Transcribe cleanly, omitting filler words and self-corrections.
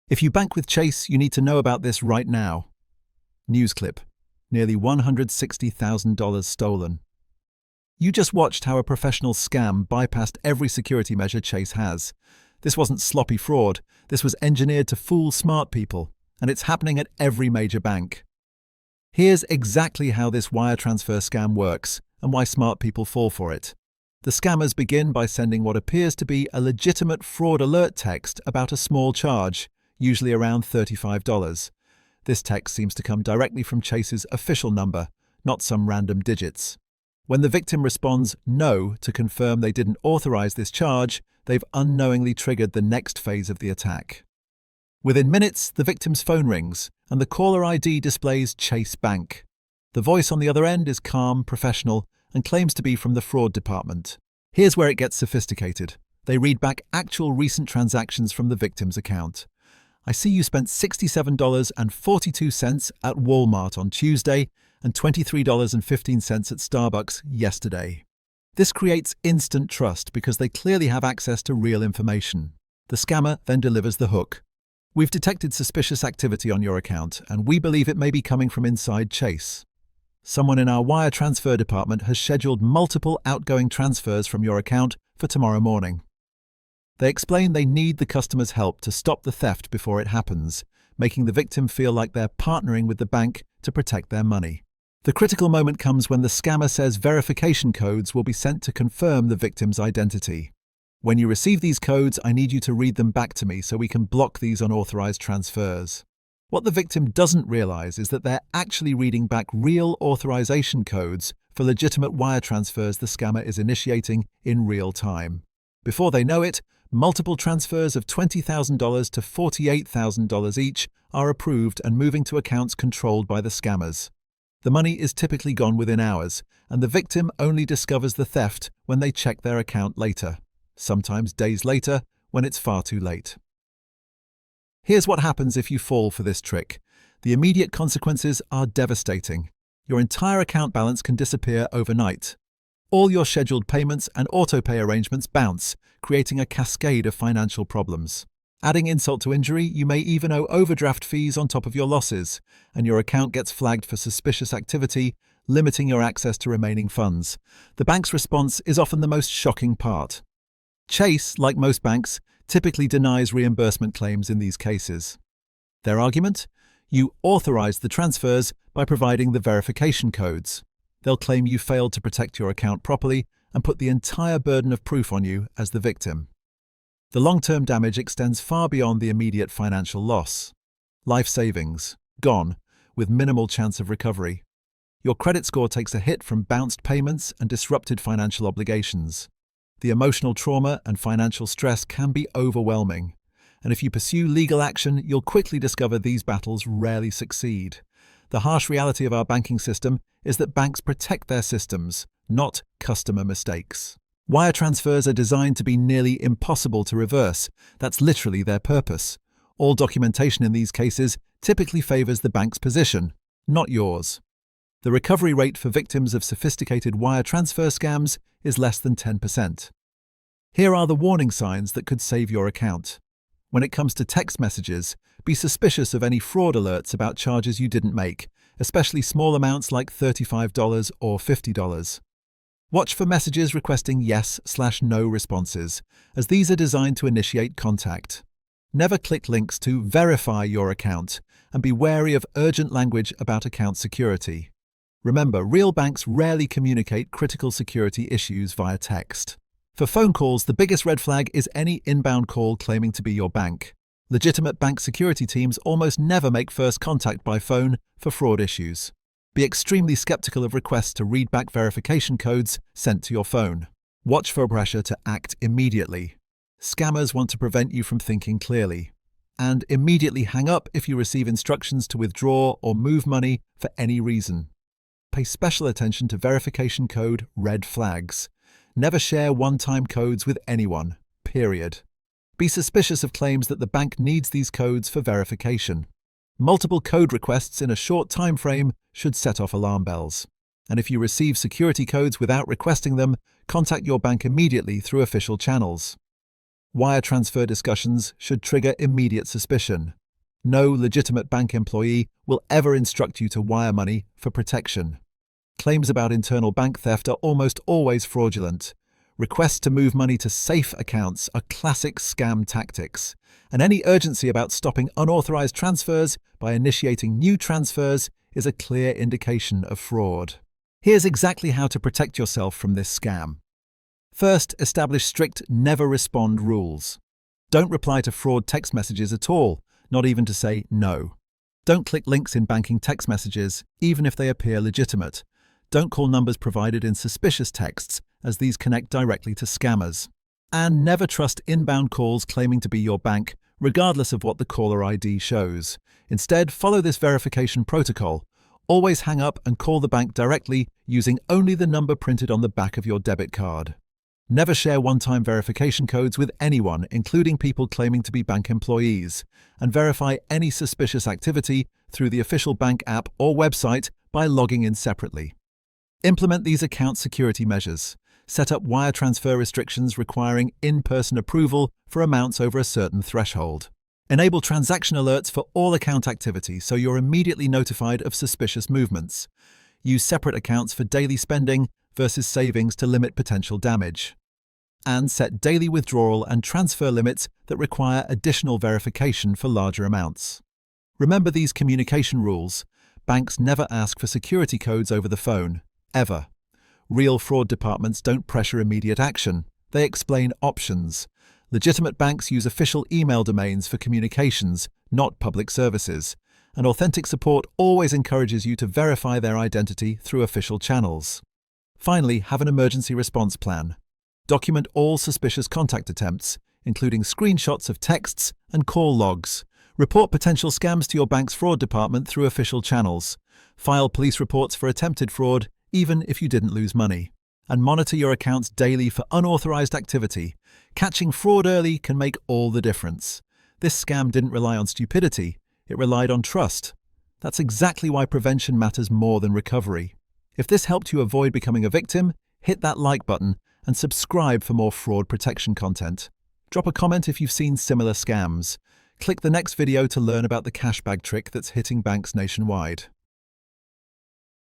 If you bank with Chase, you need to know about this right now. News clip. Nearly $160,000 stolen. You just watched how a professional scam bypassed every security measure Chase has. This wasn't sloppy fraud. This was engineered to fool smart people, and it's happening at every major bank. Here's exactly how this wire transfer scam works and why smart people fall for it. The scammers begin by sending what appears to be a legitimate fraud alert text about a small charge, usually around $35. This text seems to come directly from Chase's official number, not some random digits. When the victim responds no to confirm they didn't authorize this charge, they've unknowingly triggered the next phase of the attack. Within minutes, the victim's phone rings, and the caller ID displays Chase Bank. The voice on the other end is calm, professional, and claims to be from the fraud department. Here's where it gets sophisticated. They read back actual recent transactions from the victim's account. I see you spent $67.42 at Walmart on Tuesday and $23.15 at Starbucks yesterday. This creates instant trust because they clearly have access to real information. The scammer then delivers the hook. We've detected suspicious activity on your account, and we believe it may be coming from inside Chase. Someone in our wire transfer department has scheduled multiple outgoing transfers from your account for tomorrow morning. They explain they need the customer's help to stop the theft before it happens, making the victim feel like they're partnering with the bank to protect their money. The critical moment comes when the scammer says verification codes will be sent to confirm the victim's identity. When you receive these codes, I need you to read them back to me so we can block these unauthorized transfers. What the victim doesn't realize is that they're actually reading back real authorization codes for legitimate wire transfers the scammer is initiating in real time. Before they know it, multiple transfers of $20,000 to $48,000 each are approved and moving to accounts controlled by the scammers. The money is typically gone within hours, and the victim only discovers the theft when they check their account later, sometimes days later when it's far too late. Here's what happens if you fall for this trick. The immediate consequences are devastating. Your entire account balance can disappear overnight. All your scheduled payments and auto-pay arrangements bounce, creating a cascade of financial problems. Adding insult to injury, you may even owe overdraft fees on top of your losses, and your account gets flagged for suspicious activity, limiting your access to remaining funds. The bank's response is often the most shocking part. Chase, like most banks, typically denies reimbursement claims in these cases. Their argument? You authorized the transfers by providing the verification codes. They'll claim you failed to protect your account properly and put the entire burden of proof on you as the victim. The long-term damage extends far beyond the immediate financial loss. Life savings, gone, with minimal chance of recovery. Your credit score takes a hit from bounced payments and disrupted financial obligations. The emotional trauma and financial stress can be overwhelming, and if you pursue legal action, you'll quickly discover these battles rarely succeed. The harsh reality of our banking system is that banks protect their systems, not customer mistakes. Wire transfers are designed to be nearly impossible to reverse. That's literally their purpose. All documentation in these cases typically favors the bank's position, not yours. The recovery rate for victims of sophisticated wire transfer scams is less than 10%. Here are the warning signs that could save your account. When it comes to text messages, be suspicious of any fraud alerts about charges you didn't make, especially small amounts like $35 or $50. Watch for messages requesting yes/no responses, as these are designed to initiate contact. Never click links to verify your account, and be wary of urgent language about account security. Remember, real banks rarely communicate critical security issues via text. For phone calls, the biggest red flag is any inbound call claiming to be your bank. Legitimate bank security teams almost never make first contact by phone for fraud issues. Be extremely skeptical of requests to read back verification codes sent to your phone. Watch for pressure to act immediately. Scammers want to prevent you from thinking clearly. And immediately hang up if you receive instructions to withdraw or move money for any reason. Pay special attention to verification code red flags. Never share one-time codes with anyone, period. Be suspicious of claims that the bank needs these codes for verification. Multiple code requests in a short time frame should set off alarm bells. And if you receive security codes without requesting them, contact your bank immediately through official channels. Wire transfer discussions should trigger immediate suspicion. No legitimate bank employee will ever instruct you to wire money for protection. Claims about internal bank theft are almost always fraudulent. Requests to move money to safe accounts are classic scam tactics, and any urgency about stopping unauthorized transfers by initiating new transfers is a clear indication of fraud. Here's exactly how to protect yourself from this scam. First, establish strict never respond rules. Don't reply to fraud text messages at all, not even to say no. Don't click links in banking text messages, even if they appear legitimate. Don't call numbers provided in suspicious texts, as these connect directly to scammers. And never trust inbound calls claiming to be your bank, regardless of what the caller ID shows. Instead, follow this verification protocol. Always hang up and call the bank directly using only the number printed on the back of your debit card. Never share one-time verification codes with anyone, including people claiming to be bank employees, and verify any suspicious activity through the official bank app or website by logging in separately. Implement these account security measures. Set up wire transfer restrictions requiring in-person approval for amounts over a certain threshold. Enable transaction alerts for all account activity so you're immediately notified of suspicious movements. Use separate accounts for daily spending versus savings to limit potential damage. And set daily withdrawal and transfer limits that require additional verification for larger amounts. Remember these communication rules. Banks never ask for security codes over the phone, ever. Real fraud departments don't pressure immediate action. They explain options. Legitimate banks use official email domains for communications, not public services. And authentic support always encourages you to verify their identity through official channels. Finally, have an emergency response plan. Document all suspicious contact attempts, including screenshots of texts and call logs. Report potential scams to your bank's fraud department through official channels. File police reports for attempted fraud, even if you didn't lose money. And monitor your accounts daily for unauthorized activity. Catching fraud early can make all the difference. This scam didn't rely on stupidity, it relied on trust. That's exactly why prevention matters more than recovery. If this helped you avoid becoming a victim, hit that like button and subscribe for more fraud protection content. Drop a comment if you've seen similar scams. Click the next video to learn about the cash bag trick that's hitting banks nationwide.